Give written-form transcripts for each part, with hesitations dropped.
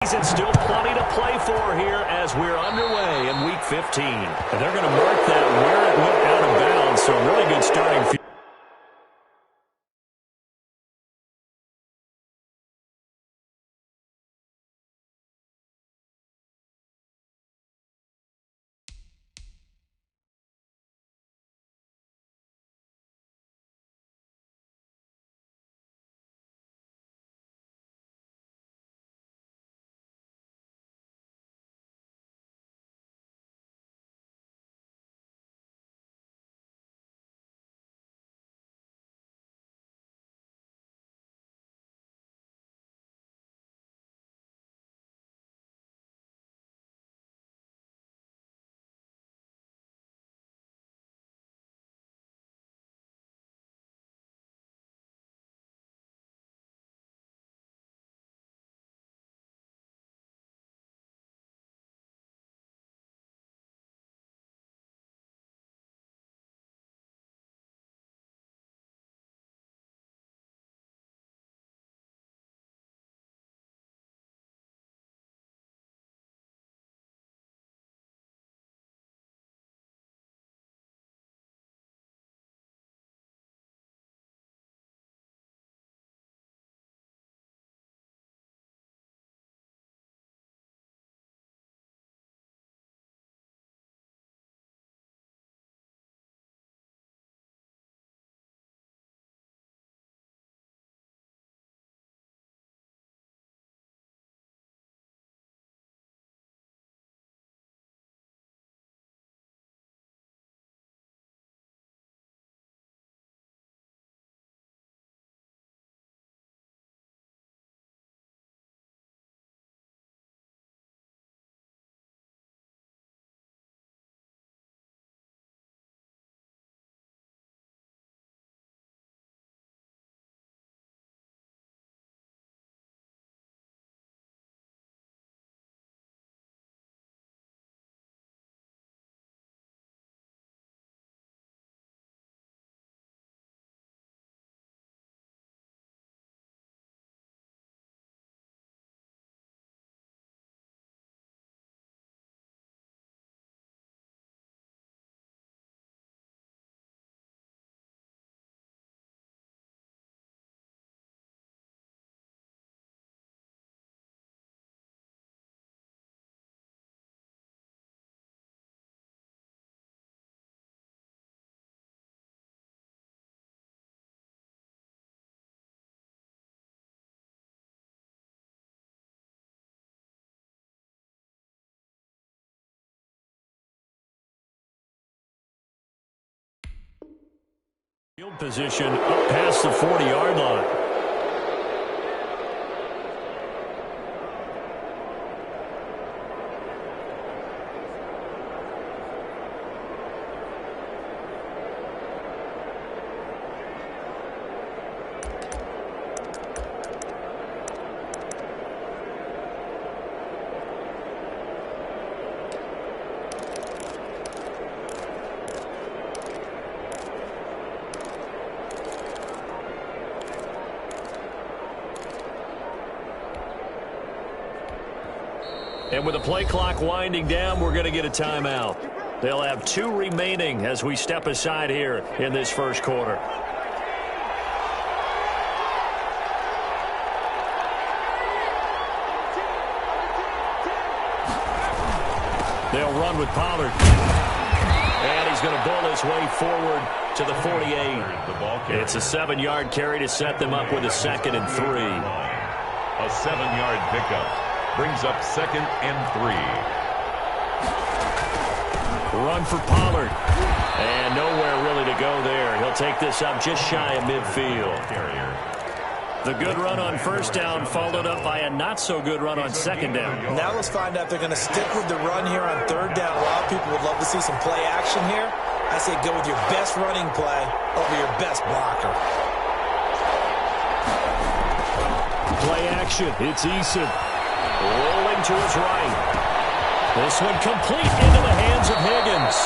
And still plenty to play for here as we're underway in Week 15. And they're going to mark that where it went out of bounds, so a really good starting field. Field position up past the 40-yard line. And with the play clock winding down, we're going to get a timeout. They'll have 2 remaining as we step aside here in this first quarter. They'll run with Pollard. And he's going to bull his way forward to the 48. It's a 7-yard carry to set them up with a 2nd and 3. A 7-yard pickup. Brings up 2nd and 3. Run for Pollard. And nowhere really to go there. He'll take this up just shy of midfield. The good run on first down followed up by a not-so-good run on second down. Now let's find out if they're going to stick with the run here on third down. A lot of people would love to see some play action here. I say go with your best running play over your best blocker. Play action. It's Eason. Rolling to his right. This one complete into the hands of Higgins.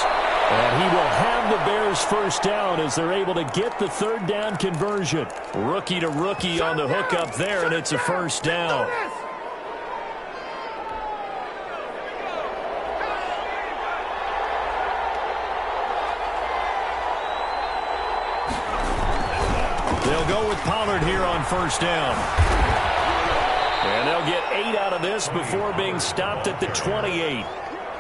And he will have the Bears first down as they're able to get the third down conversion. Rookie to rookie on the hook up there, and it's a first down. They'll go with Pollard here on first down. And they'll get 8 out of this before being stopped at the 28.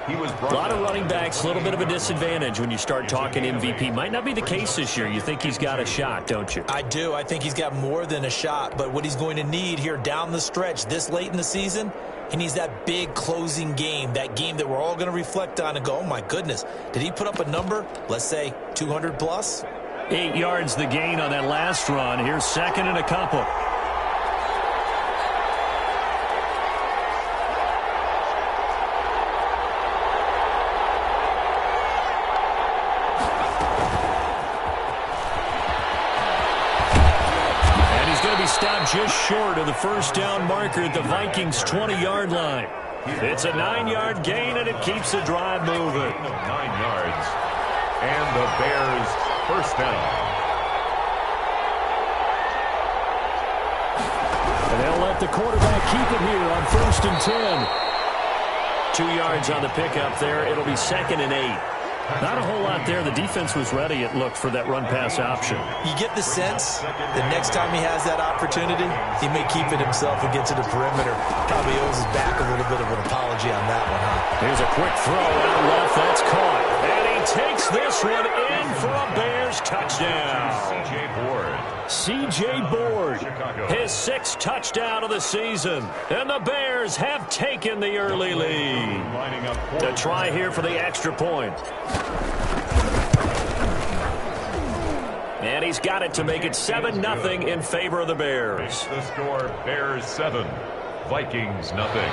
A lot of running backs, a little bit of a disadvantage when you start talking MVP. Might not be the case this year. You think he's got a shot, don't you? I do. I think he's got more than a shot. But what he's going to need here down the stretch this late in the season, he needs that big closing game, that game that we're all going to reflect on and go, oh, my goodness, did he put up a number, let's say 200 plus? 8 yards the gain on that last run. Here's second and a couple. Stopped just short of the first down marker at the Vikings' 20-yard line. It's a 9-yard gain, and it keeps the drive moving. 9 yards, and the Bears first down. And they'll let the quarterback keep it here on first and 10. 2 yards on the pickup there. It'll be second and 8. Not a whole lot there. The defense was ready, it looked, for that run-pass option. You get the sense that next time he has that opportunity, he may keep it himself and get to the perimeter. Probably owes his back a little bit of an apology on that one, huh? Here's a quick throw out left. That's caught. And he takes this one in for a Bears touchdown. C.J. Board. C.J. Board, his 6th touchdown of the season. And the Bears have taken the early lead. To try here for the extra point. And he's got it to make it 7-0 in favor of the Bears. The score, Bears 7, Vikings nothing.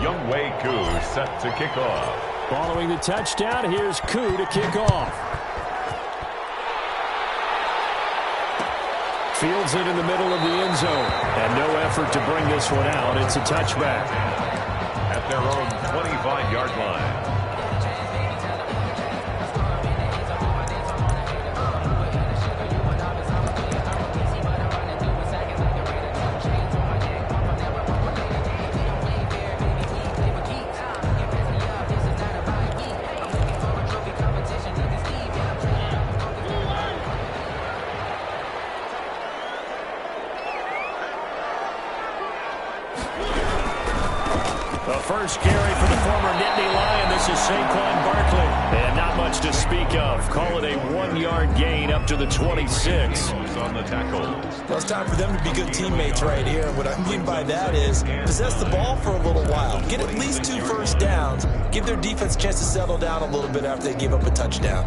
Younghoe Koo set to kick off. Following the touchdown, here's Koo to kick off. Fields it in the middle of the end zone. And no effort to bring this one out. It's a touchback. At their own 25-yard line. First carry for the former Nittany Lion. This is Saquon Barkley. And not much to speak of. Call it a 1-yard gain up to the 26. On the tackle. Well, it's time for them to be good teammates right here. And what I mean by that is possess the ball for a little while. Get at least 2 first downs. Give their defense a chance to settle down a little bit after they give up a touchdown.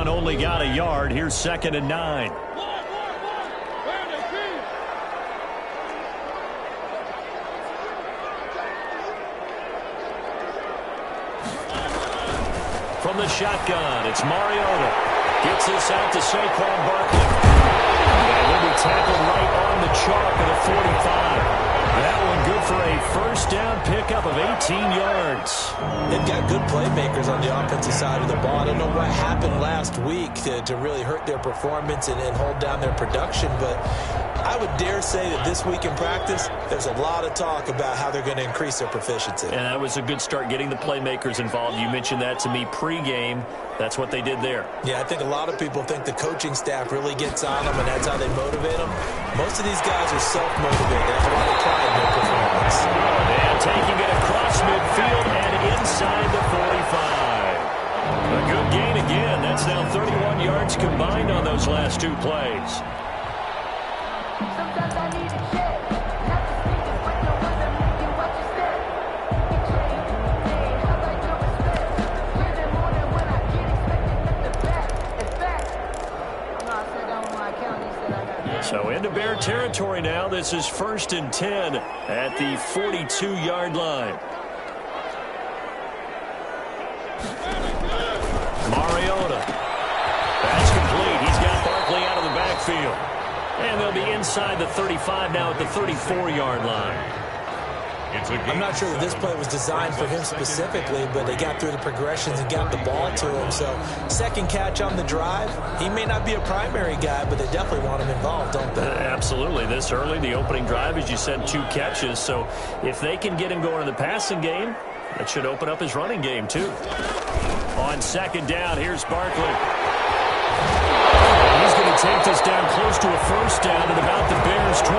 Only got a yard. Here's second and 9. From the shotgun, it's Mariota. Gets this out to Saquon Barkley. And he'll be tackled right on the chalk of the 45. That one good for a first down pickup of 18 yards. They've got good playmakers on the offensive side of the ball. I don't know what happened last week to really hurt their performance and hold down their production, but I would dare say that this week in practice, there's a lot of talk about how they're going to increase their proficiency. And that was a good start, getting the playmakers involved. You mentioned that to me pregame. That's what they did there. Yeah, I think a lot of people think the coaching staff really gets on them, and that's how they motivate them. Most of these guys are self-motivated. They have a lot of pride in their performance. And taking it across midfield and inside the 45. A good gain again. That's now 31 yards combined on those last 2 plays. Sometimes I need a check, not to speak it, but the ones that make you watch your step. Get trained, hey, I like your respect. Living more than when I get expected at the back. In fact, I'm not set down on my account, he said I got. So into Bear territory now. This is first and 10 at the 42-yard line. Mariota. That's complete. He's got Barkley out of the backfield. And they'll be inside the 35 now at the 34-yard line. I'm not sure that this play was designed for him specifically, but they got through the progressions and got the ball to him. So second catch on the drive. He may not be a primary guy, but they definitely want him involved, don't they? Absolutely. This early, the opening drive, as you said, 2 catches. So if they can get him going in the passing game, that should open up his running game, too. On second down, here's Barkley. He's going to take this down close to a first down at about the Bears' 26.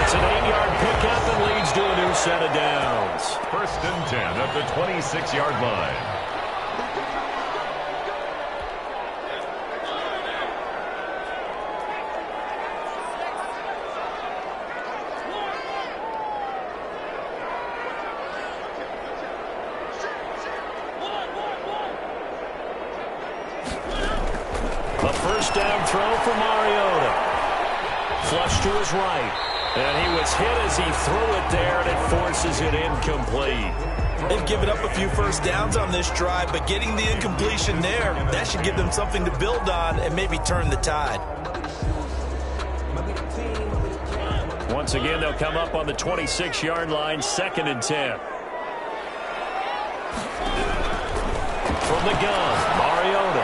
It's an 8-yard pickup and leads to a new set of downs. 1st and 10 at the 26-yard line. A first down throw for Mariota. Flush to his right. And he was hit as he threw it there, and it forces it incomplete. They've given up a few first downs on this drive, but getting the incompletion there, that should give them something to build on and maybe turn the tide. Once again, they'll come up on the 26-yard line, 2nd and 10. From the gun, Mariota.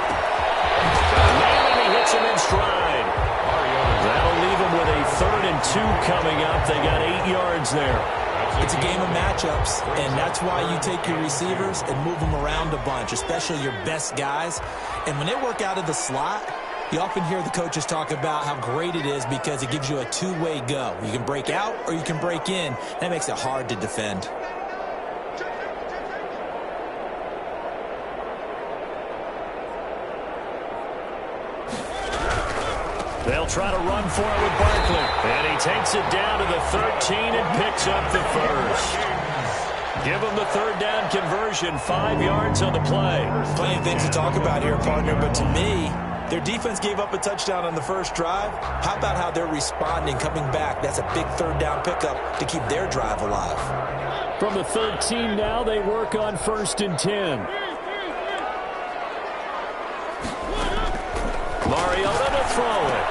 And he hits him in stride. That'll leave him with a 3rd and 2 coming up. They got 8 yards there. It's a game of matchups, and that's why you take your receivers and move them around a bunch, especially your best guys. And when they work out of the slot, you often hear the coaches talk about how great it is because it gives you a two-way go. You can break out or you can break in. That makes it hard to defend. They'll try to run for it with Barkley. And he takes it down to the 13 and picks up the first. Give him the 3rd down conversion, 5 yards on the play. Plenty of things to talk about here, partner, but to me, their defense gave up a touchdown on the first drive. How about how they're responding, coming back? That's a big 3rd down pickup to keep their drive alive. From the 13 now, they work on 1st and 10. Mariota to throw it.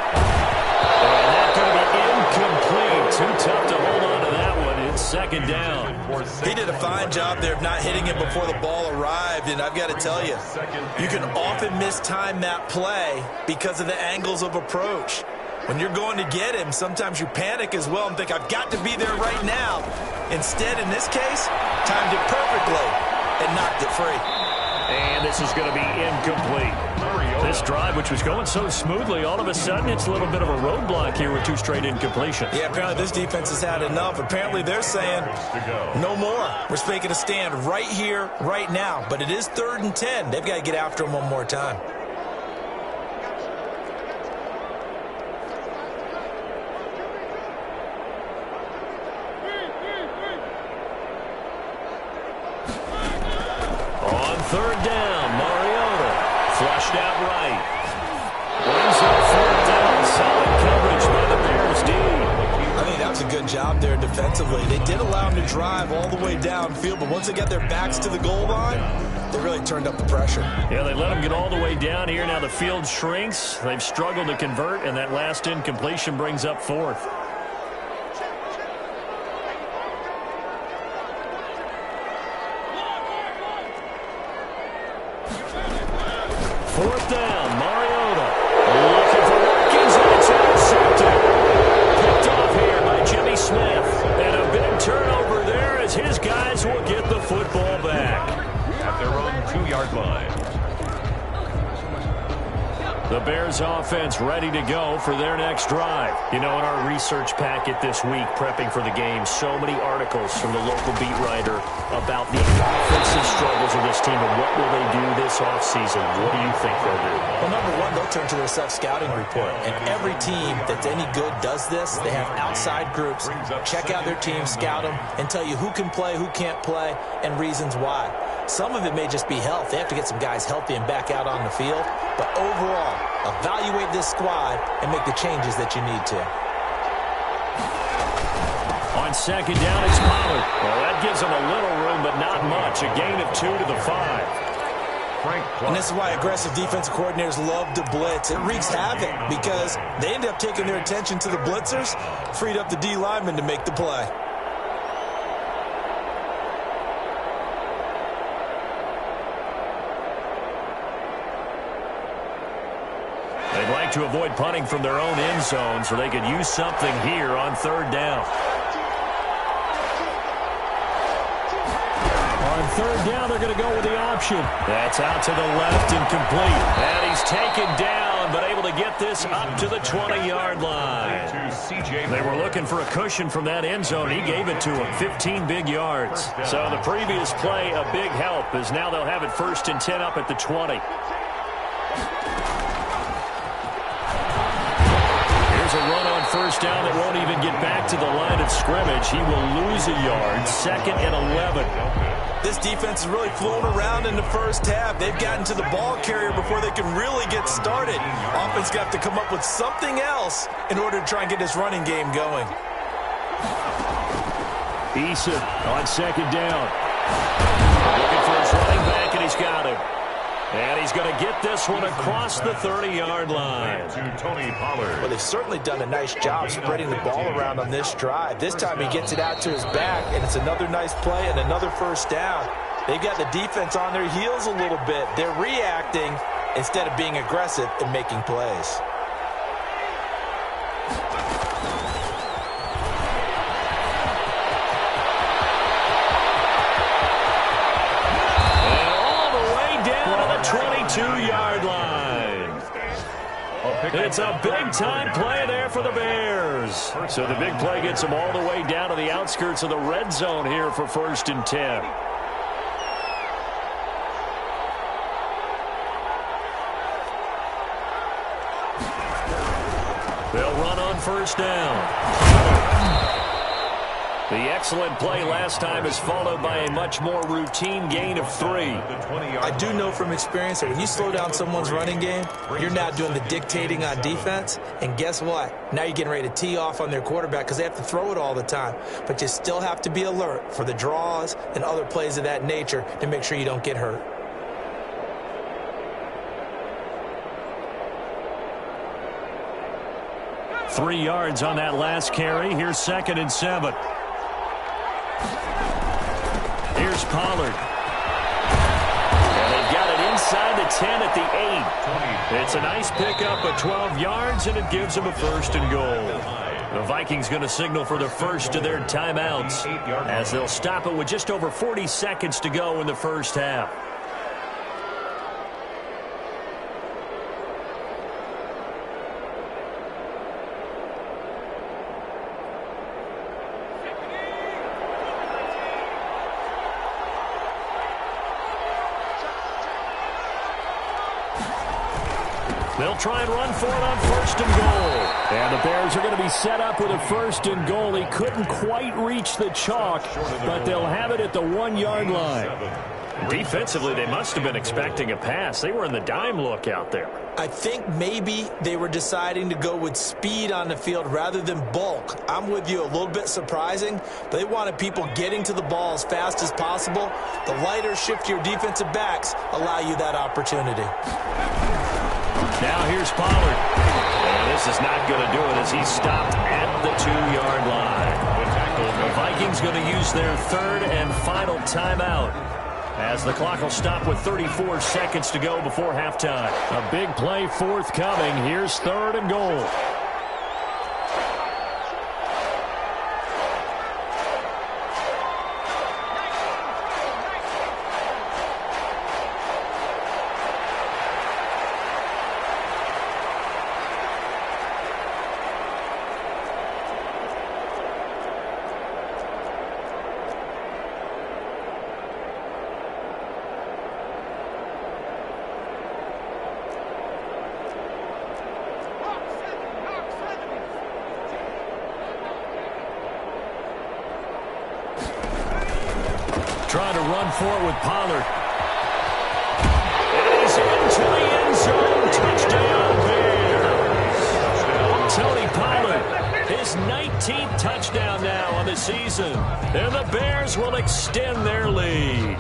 And that's going to be incomplete. Too tough to hold on to that one. It's 2nd down. He did a fine job there of not hitting it before the ball arrived, and I've got to tell you, you can often mistime that play because of the angles of approach. When you're going to get him, sometimes you panic as well and think, I've got to be there right now. Instead, in this case, timed it perfectly and knocked it free. And this is going to be incomplete. This drive, which was going so smoothly, all of a sudden it's a little bit of a roadblock here with 2 straight incompletions. Yeah, apparently this defense has had enough. Apparently they're saying, no more. We're making a stand right here, right now. But it is 3rd and 10. They've got to get after him one more time. On 3rd down, Mariota flushed out right. Brings up 4th down. Solid coverage by the Bears D. I think that was a good job there defensively. They did allow him to drive all the way downfield, but once they got their backs to the goal line, they really turned up the pressure. Yeah, they let him get all the way down here. Now the field shrinks. They've struggled to convert, and that last incompletion brings up 4th. Fourth down, Mariota. Looking for Watkins, and it's intercepted. Picked off here by Jimmy Smith. And a big turnover there as his guys will get the football back. At their own 2-yard line. The Bears offense ready to go for their next drive. You know, in our research packet this week, prepping for the game, so many articles from the local beat writer about the offensive struggles of this team and what will they do this offseason. What do you think they'll do? Well, number one, they'll turn to their self-scouting report. And every team that's any good does this. They have outside groups. Check out their team, scout them, and tell you who can play, who can't play, and reasons why. Some of it may just be health. They have to get some guys healthy and back out on the field. But overall, evaluate this squad and make the changes that you need to. On second down, it's Pollard. Well, that gives them a little room, but not much. A gain of 2 to the 5. And this is why aggressive defensive coordinators love to blitz. It wreaks havoc because they end up taking their attention to the blitzers, freed up the D lineman to make the play. to avoid punting from their own end zone so they could use something here on third down. On third down, they're going to go with the option. That's out to the left and complete. And he's taken down, but able to get this up to the 20-yard line. They were looking for a cushion from that end zone. He gave it to him, 15 big yards. So the previous play, a big help, as now they'll have it 1st and 10 up at the 20. Here's a run on first down that won't even get back to the line of scrimmage. He will lose a yard, 2nd and 11. This defense is really flown around in the first half. They've gotten to the ball carrier before they can really get started. Offense got to come up with something else in order to try and get this running game going. Eason on 2nd down. Looking for his running back, and he's got him. And he's going to get this one across the 30-yard line. To Tony Pollard. Well, they've certainly done a nice job spreading the ball around on this drive. This time he gets it out to his back, and it's another nice play and another first down. They've got the defense on their heels a little bit. They're reacting instead of being aggressive and making plays. And all the way down to the 22-yard line. It's a big-time play there for the Bears. So the big play gets them all the way down to the outskirts of the red zone here for 1st and 10. They'll run on first down. The excellent play last time is followed by a much more routine gain of 3. I do know from experience that when you slow down someone's running game, you're now doing the dictating on defense. And guess what? Now you're getting ready to tee off on their quarterback because they have to throw it all the time. But you still have to be alert for the draws and other plays of that nature to make sure you don't get hurt. Three yards on that last carry. Here's 2nd and 7. Here's Pollard. And they've got it inside the 10 at the 8. It's a nice pickup of 12 yards, and it gives them a 1st and goal. The Vikings going to signal for the first of their timeouts as they'll stop it with just over 40 seconds to go in the first half. They'll try and run for it on 1st and goal. And the Bears are going to be set up with a 1st and goal. He couldn't quite reach the chalk, but they'll have it at the 1-yard line. Defensively, they must have been expecting a pass. They were in the dime look out there. I think maybe they were deciding to go with speed on the field rather than bulk. I'm with you, a little bit surprising, but they wanted people getting to the ball as fast as possible. The lighter, shiftier defensive backs allow you that opportunity. Now here's Pollard. And this is not going to do it as he's stopped at the 2-yard line. The Vikings going to use their 3rd and final timeout as the clock will stop with 34 seconds to go before halftime. A big play forthcoming. Here's 3rd and goal. Trying to run for it with Pollard. And he's into the end zone. Touchdown, Bears. Tony Pollard, his 19th touchdown now on the season. And the Bears will extend their lead.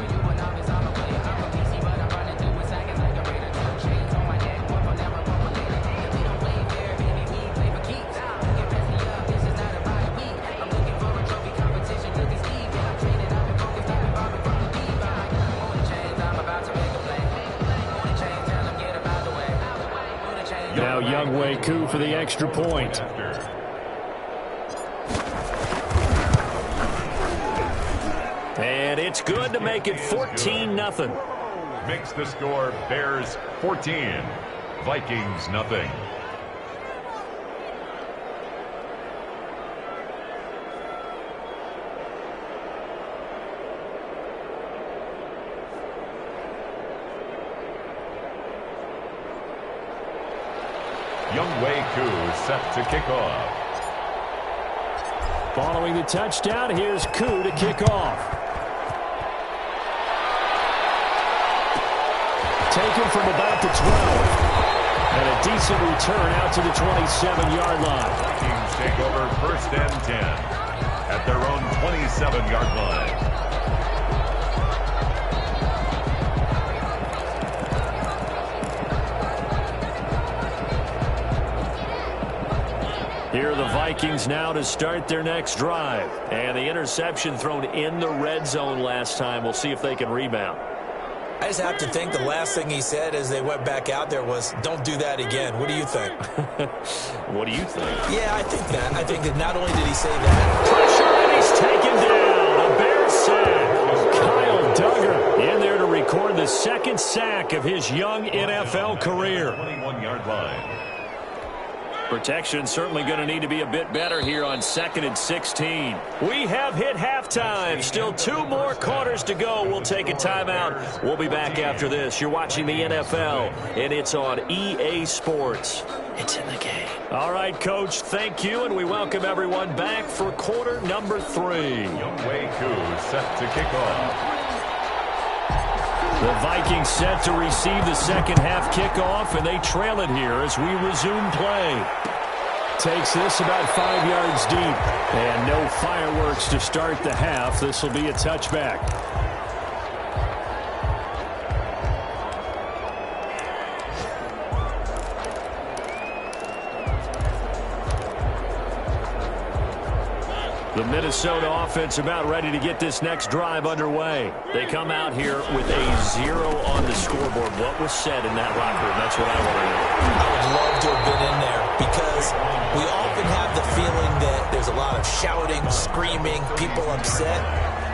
Now Now Young Wei Koo for the extra point. And it's good to make it 14-0. Makes the score Bears 14, Vikings nothing. Young Wei Koo set to kick off. Following the touchdown, here's Koo to kick off. Taken from about the 12. And a decent return out to the 27-yard line. Vikings take over 1st and 10 at their own 27-yard line. Here are the Vikings now to start their next drive. And the interception thrown in the red zone last time. We'll see if they can rebound. I just have to think the last thing he said as they went back out there was, don't do that again. What do you think? What do you think? Yeah, I think that. I think that not only did he say that. Pressure, and he's taken down. A Bears sack. Kyle Duggar in there to record the second sack of his young NFL career. 21-yard line. Protection certainly going to need to be a bit better here on 2nd and 16. We have hit halftime. Still 2 more quarters to go. We'll take a timeout. We'll be back after this. You're watching the NFL, and it's on EA Sports. It's in the game. All right, Coach, thank you, and we welcome everyone back for quarter number 3. Young Wei Koo set to kick off. The Vikings set to receive the second half kickoff, and they trail it here as we resume play. Takes this about 5 yards deep, and no fireworks to start the half. This will be a touchback. The Minnesota offense about ready to get this next drive underway. They come out here with a 0 on the scoreboard. What was said in that locker room? That's what I want to know. I would love to have been in there because we often have the feeling that there's a lot of shouting, screaming, people upset.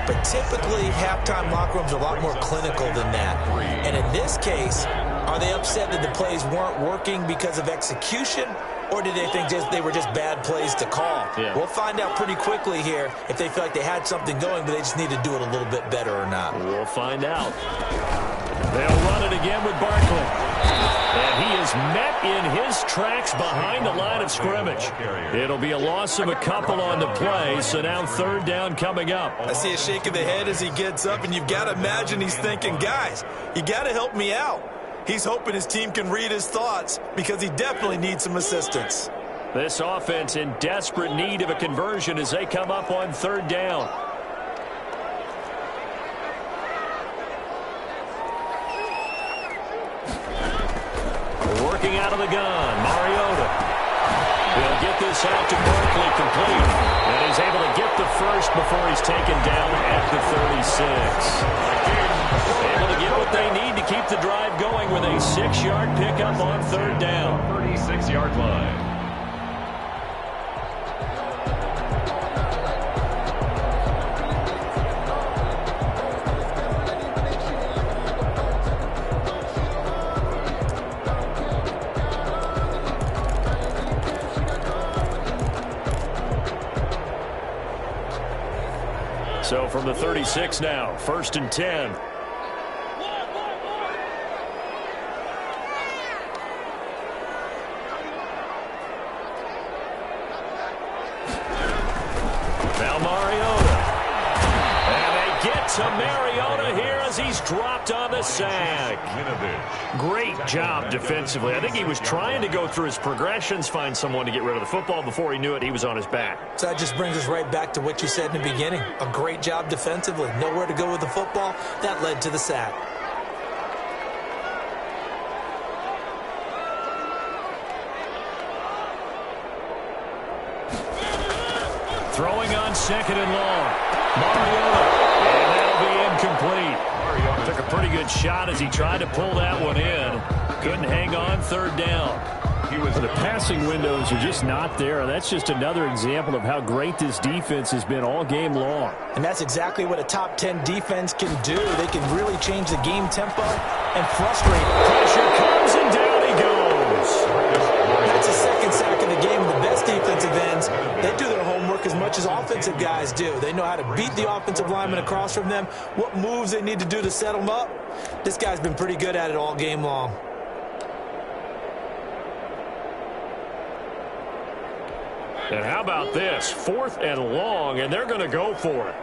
But typically, halftime locker rooms are a lot more clinical than that. And in this case, are they upset that the plays weren't working because of execution? Or did they think they were just bad plays to call? Yeah. We'll find out pretty quickly here if they feel like they had something going, but they just need to do it a little bit better or not. We'll find out. They'll run it again with Barkley. And he is met in his tracks behind the line of scrimmage. It'll be a loss of a couple on the play, so now 3rd down coming up. I see a shake of the head as he gets up, and you've got to imagine he's thinking, guys, you got to help me out. He's hoping his team can read his thoughts because he definitely needs some assistance. This offense in desperate need of a conversion as they come up on 3rd down. Working out of the gun, Mariota. He'll get this out to Barkley complete. And he's able to get the first before he's taken down at the 36. Able to get what they need to keep the drive going with a 6-yard pickup on 3rd down. 36-yard line. So from the 36 now, 1st and 10. To Mariota here as he's dropped on the sack. Great job defensively. I think he was trying to go through his progressions, find someone to get rid of the football. Before he knew it, he was on his back. So that just brings us right back to what you said in the beginning. A great job defensively. Nowhere to go with the football. That led to the sack. Throwing on 2nd and long. Mariota. Incomplete. Took a pretty good shot as he tried to pull that one in. Couldn't hang on 3rd down. The passing windows are just not there. That's just another example of how great this defense has been all game long. And that's exactly what a top 10 defense can do. They can really change the game tempo and frustrate. Pressure comes and down he goes. That's the second sack of the game. The best defensive ends, they do their homework as much as offensive guys do. They know how to beat the offensive lineman across from them, what moves they need to do to set them up. This guy's been pretty good at it all game long. And how about this? 4th and long, and they're going to go for it.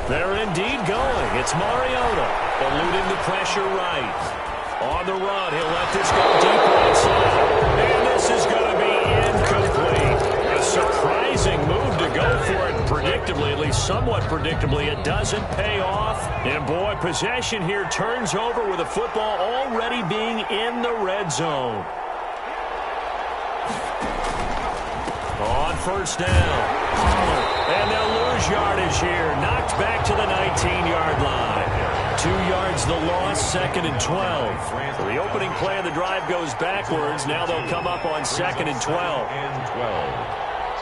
They're indeed going. It's Mariota eluding the pressure right. On the run, he'll let this go deep right side. And this is going to be incomplete. A surprising move to go for it predictably, at least somewhat predictably. It doesn't pay off. And boy, possession here turns over with the football already being in the red zone. On first down. And they'll lose yardage here. Knocked back to the 19-yard line. 2 yards the loss, 2nd and 12. So the opening play of the drive goes backwards. Now they'll come up on 2nd and 12.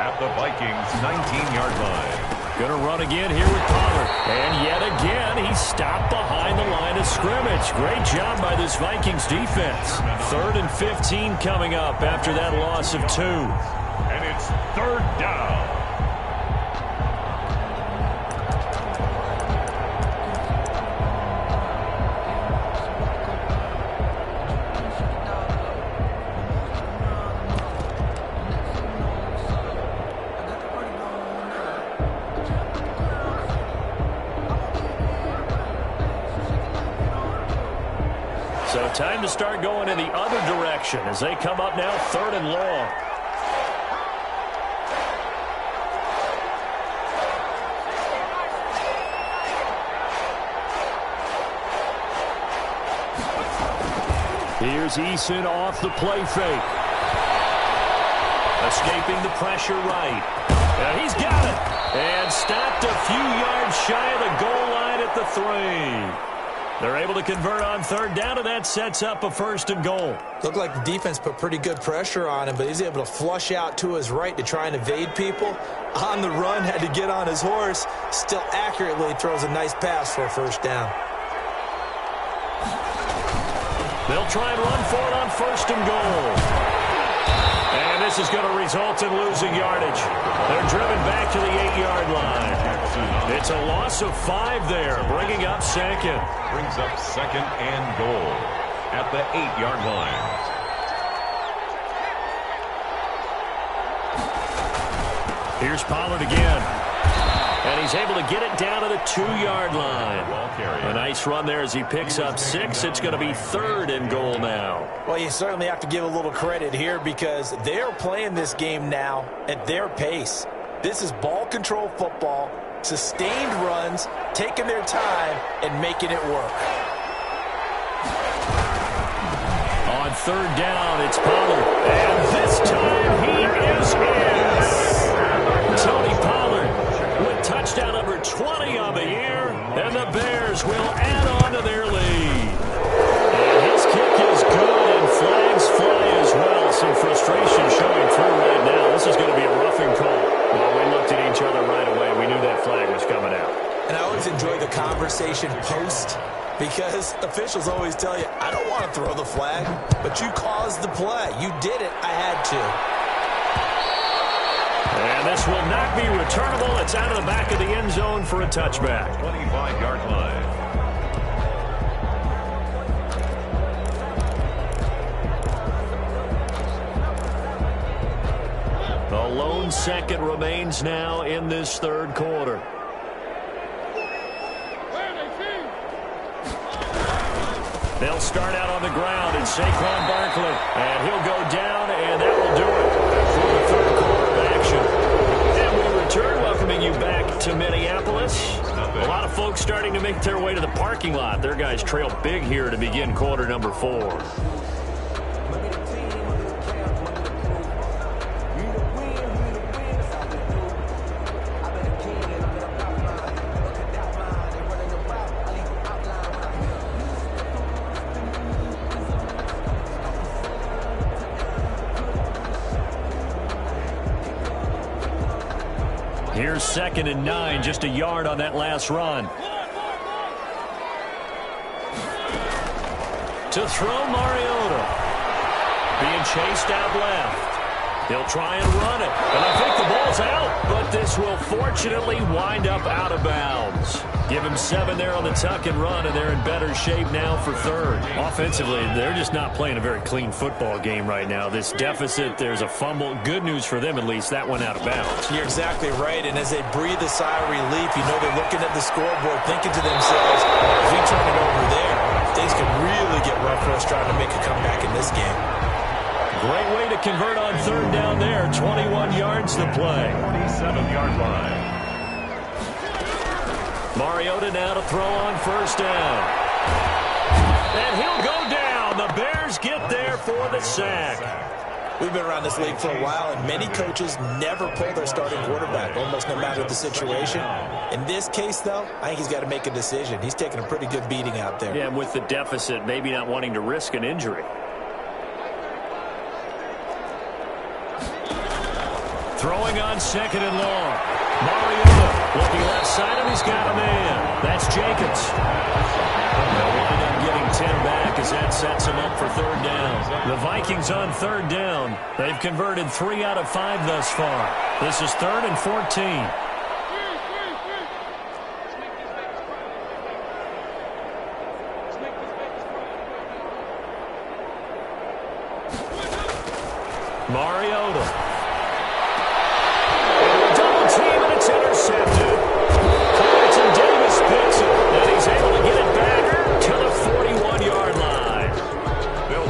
At the Vikings' 19-yard line. Going to run again here with Pollard. And yet again, he's stopped behind the line of scrimmage. Great job by this Vikings defense. 3rd and 15 coming up after that loss of 2. And it's 3rd down. So time to start going in the other direction as they come up now 3rd and long. Here's Eason off the play fake. Escaping the pressure right. And he's got it. And stopped a few yards shy of the goal line at the 3. They're able to convert on 3rd down, and that sets up a 1st and goal. Looked like the defense put pretty good pressure on him, but he's able to flush out to his right to try and evade people. On the run, had to get on his horse. Still accurately throws a nice pass for a 1st down. They'll try and run for it on 1st and goal. And this is going to result in losing yardage. They're driven back to the 8-yard line. It's a loss of 5 there, bringing up 2nd. Brings up 2nd and goal at the 8-yard line. Here's Pollard again. And he's able to get it down to the 2-yard line. A nice run there as he picks up 6. It's going to be 3rd and goal now. Well, you certainly have to give a little credit here because they're playing this game now at their pace. This is ball control football, sustained runs, taking their time, and making it work. On 3rd down, it's Pollard. And this time he is in. Tony Pollard with touchdown number 20 on the year. And the Bears will add on to their lead. And his kick is good, and flags fly as well. Some frustration showing through right now. This is going to be a roughing call. Well, we looked at each other right away. We knew that flag was coming out. And I always enjoy the conversation post because officials always tell you, I don't want to throw the flag, but you caused the play. You did it. I had to. And this will not be returnable. It's out of the back of the end zone for a touchback. 25-yard line. The lone second remains now in this 3rd quarter. They'll start out on the ground. It's Saquon Barkley. And he'll go down, and that will do it for the 3rd quarter of action. And we return, welcoming you back to Minneapolis. A lot of folks starting to make their way to the parking lot. Their guys trail big here to begin quarter number 4. Here's 2nd and 9, just a yard on that last run. To throw, Mariota. Being chased out left. He'll try and run it. And I think the ball's out, but this will fortunately wind up out of bounds. Give him 7 there on the tuck and run, and they're in better shape now for 3rd. Offensively, they're just not playing a very clean football game right now. This deficit, there's a fumble. Good news for them, at least. That went out of bounds. You're exactly right, and as they breathe a sigh of relief, you know they're looking at the scoreboard, thinking to themselves, if we turn it over there, things could really get rough for us trying to make a comeback in this game. Great way to convert on 3rd down there. 21 yards to play. 27-yard line. Mariota now to throw on 1st down. And he'll go down. The Bears get there for the sack. We've been around this league for a while, and many coaches never pull their starting quarterback, almost no matter the situation. In this case, though, I think he's got to make a decision. He's taking a pretty good beating out there. Yeah, and with the deficit, maybe not wanting to risk an injury. Throwing on 2nd and long. Mariota looking left side, and he's got a man. That's Jacobs. They'll wind up getting 10 back as that sets him up for 3rd down. The Vikings on 3rd down. They've converted 3 out of 5 thus far. This is 3rd and 14. Mariota. Intercepted. Clarkson Davis picks it, and he's able to get it back to the 41-yard line.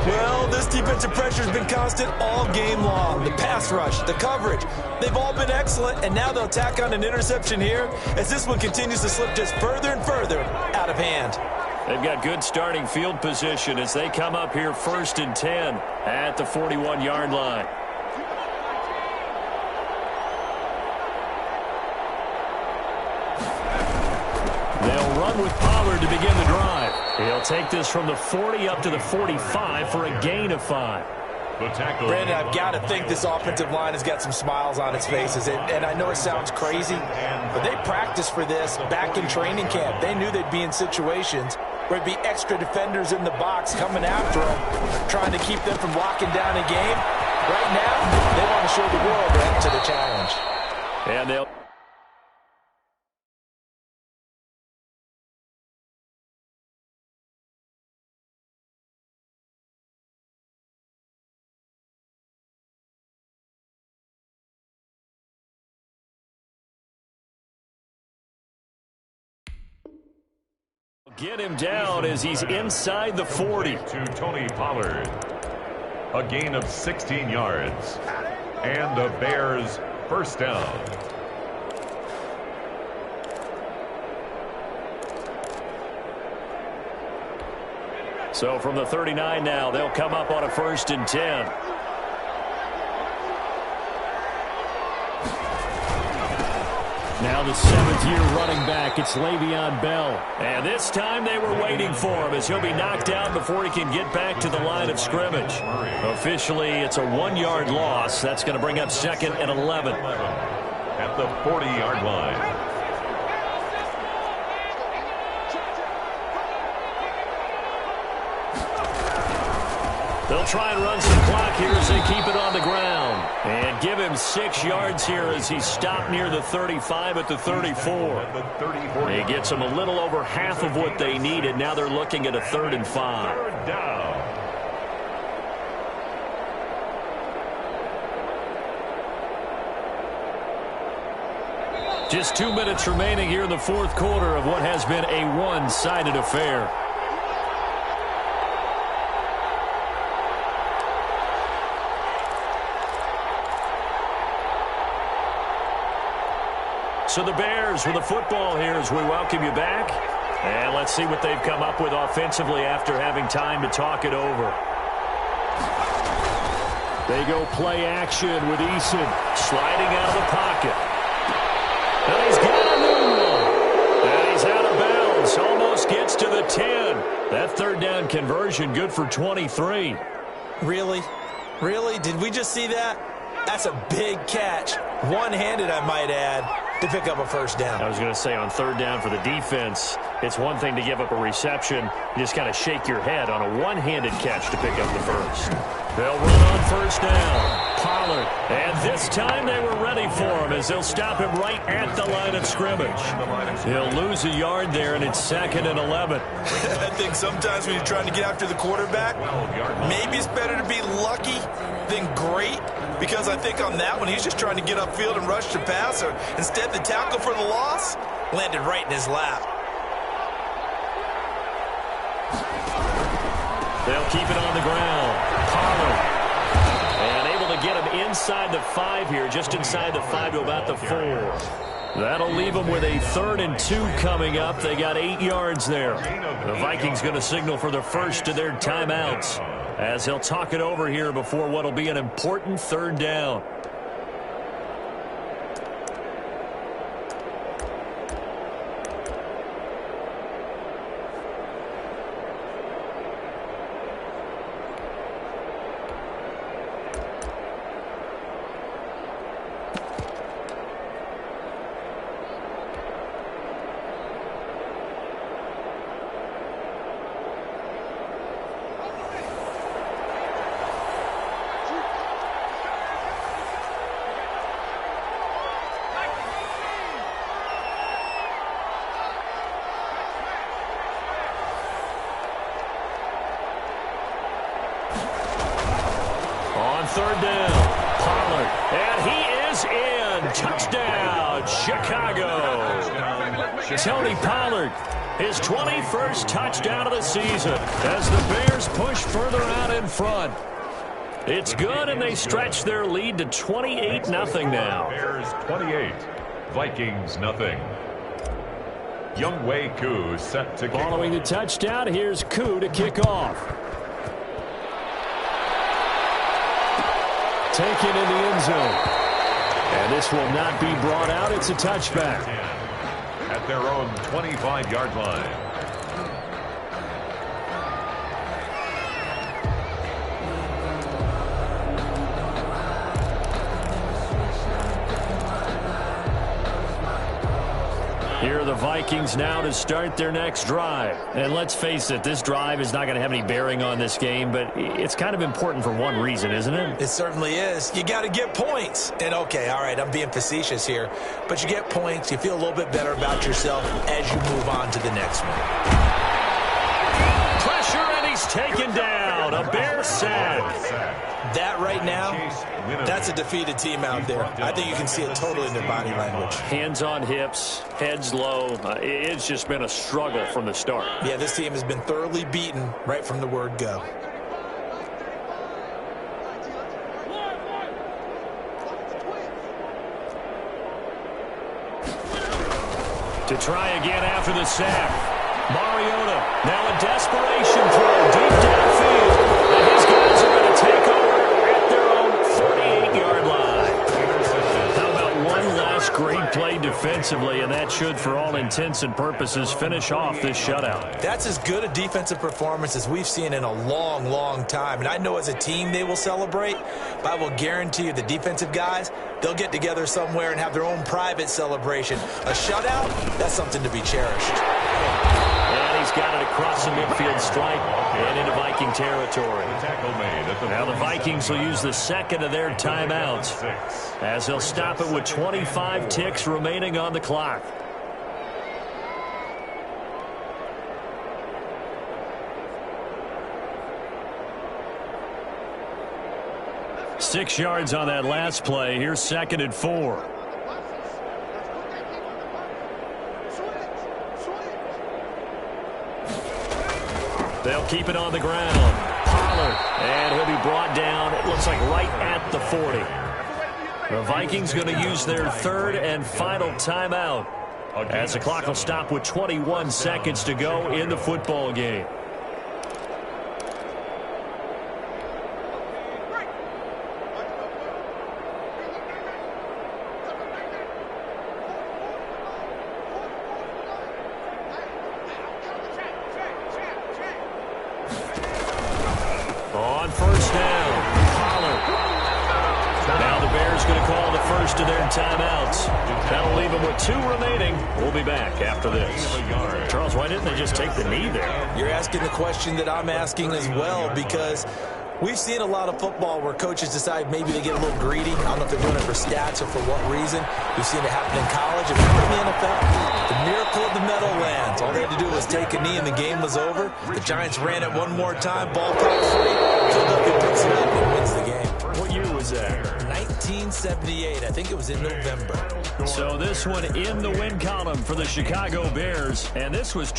Well, this defensive pressure has been constant all game long. The pass rush, the coverage, they've all been excellent, and now they'll tack on an interception here as this one continues to slip just further and further out of hand. They've got good starting field position as they come up here 1st and 10 at the 41-yard line. With Pollard to begin the drive. He'll take this from the 40 up to the 45 for a gain of 5. Brandon, I've got to think this offensive line has got some smiles on its faces. And I know it sounds crazy, but they practiced for this back in training camp. They knew they'd be in situations where there'd be extra defenders in the box coming after them, trying to keep them from locking down a game. Right now, they want to show the world they're up to the challenge. And they'll... Get him down as he's inside the 40. To Tony Pollard. A gain of 16 yards. And the Bears 1st down. So from the 39 now, they'll come up on a 1st and 10. Now the 7th-year running back, it's Le'Veon Bell. And this time they were waiting for him as he'll be knocked down before he can get back to the line of scrimmage. Officially, it's a 1-yard loss. That's going to bring up 2nd and 11. At the 40-yard line. They'll try and run some clock here as they keep it on the ground. And give him 6 yards here as he's stopped near the 35 at the 34. He gets them a little over half of what they needed. Now they're looking at a 3rd and 5. 3rd down. Just 2 minutes remaining here in the 4th quarter of what has been a one-sided affair. So the Bears with the football here as we welcome you back. And let's see what they've come up with offensively after having time to talk it over. They go play action with Eason sliding out of the pocket. And he's got a new one. And he's out of bounds. Almost gets to the 10. That 3rd down conversion good for 23. Really? Really? Did we just see that? That's a big catch. One-handed, I might add. to pick up a first down. I was going to say on third down for the defense, it's one thing to give up a reception. You just kind of shake your head on a one-handed catch to pick up the first. They'll run on first down. Pollard. And this time they were ready for him as they'll stop him right at the line of scrimmage. He'll lose a yard there, and it's 2nd and 11. I think sometimes when you're trying to get after the quarterback, maybe it's better to be lucky than great, because I think on that one he's just trying to get upfield and rush the passer. Instead, the tackle for the loss landed right in his lap. They'll keep it on the ground. Pollard. And able to get him inside the 5 here, just inside the 5 to about the 4. That'll leave them with a 3rd and 2 coming up. They got 8 yards there. The Vikings going to signal for the first of their timeouts as they'll talk it over here before what will be an important 3rd down. Third down, Pollard, and he is in. Touchdown, Chicago. Tony Pollard, his 21st touchdown of the season as the Bears push further out in front. It's good, and they stretch their lead to 28-0 now. Bears 28, Vikings nothing. Younghoe Koo set to kick. Following the touchdown, here's Koo to kick off. Taken in the end zone. And this will not be brought out. It's a touchback. At their own 25-yard line. Here are the Vikings now to start their next drive. And let's face it, this drive is not going to have any bearing on this game, but it's kind of important for one reason, isn't it? It certainly is. You got to get points. And, okay, all right, I'm being facetious here, but you get points, you feel a little bit better about yourself as you move on to the next one. Pressure, and he's taken down. A Bear sack. That right now, that's a defeated team out there. I think you can see it totally in their body language. Hands on hips, heads low. It's just been a struggle from the start. Yeah, this team has been thoroughly beaten right from the word go. To try again after the sack. Mariota, now a desperation throw deep downfield. And his guys are going to take over at their own 48-yard line. How about one last great play defensively, and that should, for all intents and purposes, finish off this shutout. That's as good a defensive performance as we've seen in a long, long time. And I know as a team they will celebrate, but I will guarantee you the defensive guys, they'll get together somewhere and have their own private celebration. A shutout, that's something to be cherished. And he's got it across the midfield stripe and into Viking territory. Now the Vikings will use the second of their timeouts as they'll stop it with 25 ticks remaining on the clock. Six yards on that last play. Here's 2nd and 4. They'll keep it on the ground. Pollard, and he'll be brought down, it looks like right at the 40. The Vikings going to use their 3rd and final timeout as the clock will stop with 21 seconds to go in the football game. On first down, Pollard. Now the Bears going to call the first of their timeouts. That'll leave them with 2 remaining. We'll be back after this. Charles, why didn't they just take the knee there? You're asking the question that I'm asking as well, because we've seen a lot of football where coaches decide maybe they get a little greedy. I don't know if they're doing it for stats or for what reason. We've seen it happen in college. And remember in the NFL, the miracle of the Meadowlands. All they had to do was take a knee and the game was over. The Giants ran it one more time. Ball caught free. Philadelphia picks it up and wins the game. What year was that? 1978. I think it was in November. So this one in the win column for the Chicago Bears. And this was